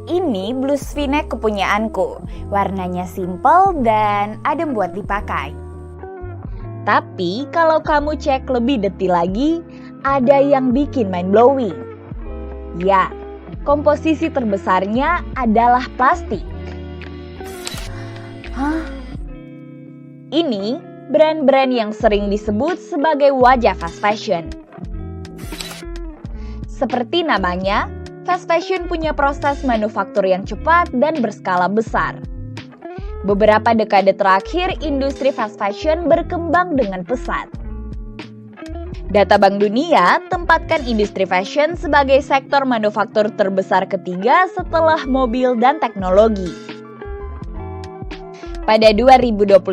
Ini blus V-neck kepunyaanku. Warnanya simple dan adem buat dipakai. Tapi kalau kamu cek lebih detil lagi, ada yang bikin mind-blowing. Ya, komposisi terbesarnya adalah plastik. Hah? Ini brand-brand yang sering disebut sebagai wajah fast fashion. Seperti namanya, fast fashion punya proses manufaktur yang cepat dan berskala besar. Beberapa dekade terakhir, industri fast fashion berkembang dengan pesat. Data Bank Dunia tempatkan industri fashion sebagai sektor manufaktur terbesar ketiga setelah mobil dan teknologi. Pada 2021,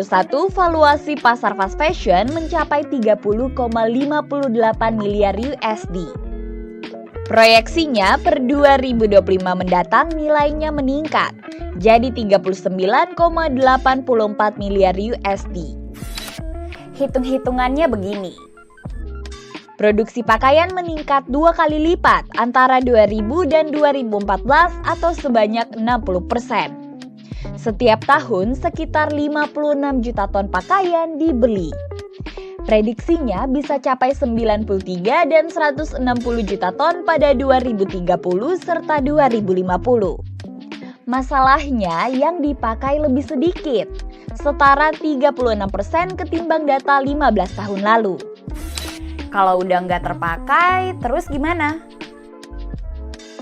valuasi pasar fast fashion mencapai 30,58 miliar USD. Proyeksinya per 2025 mendatang nilainya meningkat jadi 39,84 miliar USD. Hitung-hitungannya begini. Produksi pakaian meningkat 2 kali lipat antara 2000 dan 2014 atau sebanyak 60%. Setiap tahun sekitar 56 juta ton pakaian dibeli. Prediksinya bisa capai 93 dan 160 juta ton pada 2030 serta 2050. Masalahnya yang dipakai lebih sedikit, setara 36% ketimbang data 15 tahun lalu. Kalau udah nggak terpakai, terus gimana?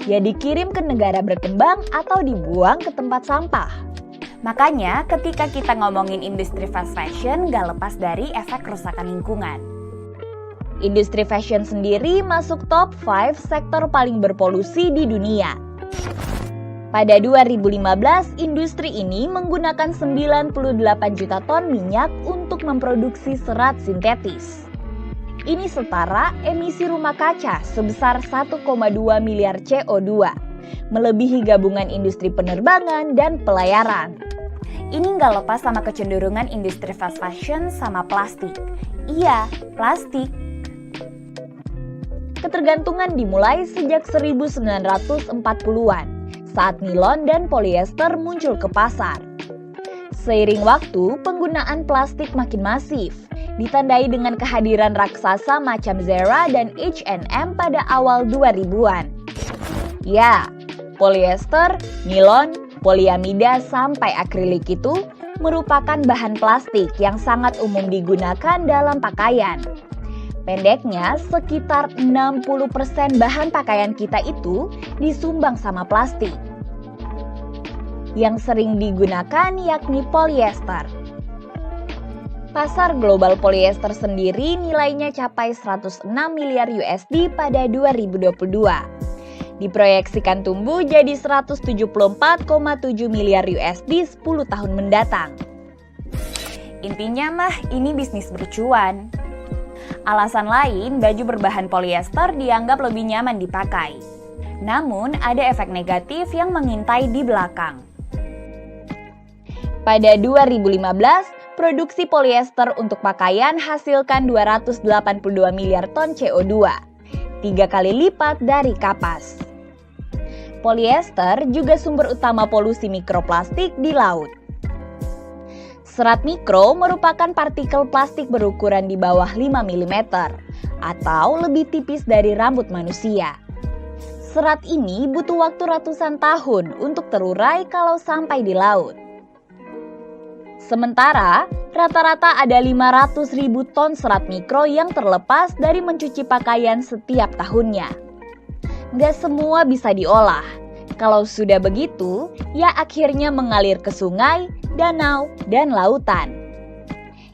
Ya dikirim ke negara berkembang atau dibuang ke tempat sampah. Makanya ketika kita ngomongin industri fast fashion, nggak lepas dari efek kerusakan lingkungan. Industri fashion sendiri masuk top 5 sektor paling berpolusi di dunia. Pada 2015, industri ini menggunakan 98 juta ton minyak untuk memproduksi serat sintetis. Ini setara emisi rumah kaca sebesar 1,2 miliar CO2, melebihi gabungan industri penerbangan dan pelayaran. Ini nggak lepas sama kecenderungan industri fast fashion sama plastik. Iya, plastik. Ketergantungan dimulai sejak 1940-an, saat nilon dan polyester muncul ke pasar. Seiring waktu, penggunaan plastik makin masif, ditandai dengan kehadiran raksasa macam Zara dan H&M pada awal 2000-an. Ya, polyester, nilon, poliamida sampai akrilik itu merupakan bahan plastik yang sangat umum digunakan dalam pakaian. Pendeknya, sekitar 60% bahan pakaian kita itu disumbang sama plastik. Yang sering digunakan yakni polyester. Pasar global polyester sendiri nilainya capai 106 miliar USD pada 2022. Diproyeksikan tumbuh jadi 174,7 miliar USD 10 tahun mendatang. Intinya mah ini bisnis bercuan. Alasan lain, baju berbahan polyester dianggap lebih nyaman dipakai. Namun ada efek negatif yang mengintai di belakang. Pada 2015, produksi polyester untuk pakaian hasilkan 282 miliar ton CO2, 3 kali lipat dari kapas. Polyester juga sumber utama polusi mikroplastik di laut. Serat mikro merupakan partikel plastik berukuran di bawah 5 mm atau lebih tipis dari rambut manusia. Serat ini butuh waktu ratusan tahun untuk terurai kalau sampai di laut. Sementara, rata-rata ada 500.000 ton serat mikro yang terlepas dari mencuci pakaian setiap tahunnya. Nggak semua bisa diolah. Kalau sudah begitu, ya akhirnya mengalir ke sungai, danau, dan lautan.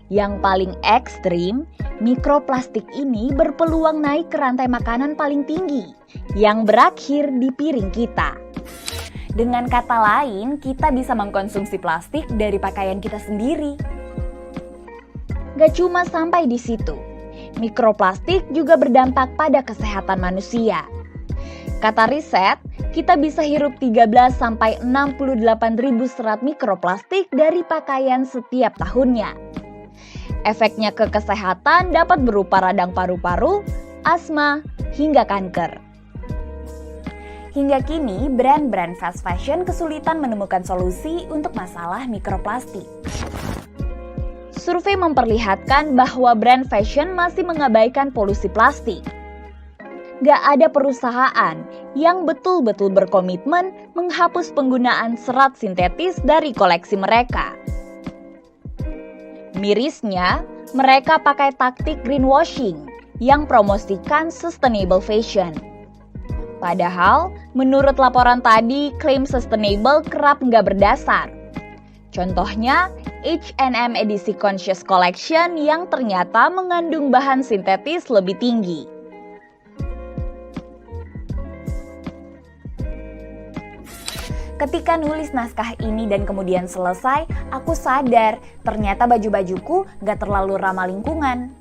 Yang paling ekstrim, mikroplastik ini berpeluang naik ke rantai makanan paling tinggi, yang berakhir di piring kita. Dengan kata lain, kita bisa mengkonsumsi plastik dari pakaian kita sendiri. Gak cuma sampai di situ, mikroplastik juga berdampak pada kesehatan manusia. Kata riset, kita bisa hirup 13-68 ribu serat mikroplastik dari pakaian setiap tahunnya. Efeknya ke kesehatan dapat berupa radang paru-paru, asma, hingga kanker. Hingga kini, brand-brand fast fashion kesulitan menemukan solusi untuk masalah mikroplastik. Survei memperlihatkan bahwa brand fashion masih mengabaikan polusi plastik. Gak ada perusahaan yang betul-betul berkomitmen menghapus penggunaan serat sintetis dari koleksi mereka. Mirisnya, mereka pakai taktik greenwashing yang promosikan sustainable fashion. Padahal, menurut laporan tadi, klaim sustainable kerap nggak berdasar. Contohnya, H&M edisi Conscious Collection yang ternyata mengandung bahan sintetis lebih tinggi. Ketika nulis naskah ini dan kemudian selesai, aku sadar ternyata baju-bajuku gak terlalu ramah lingkungan.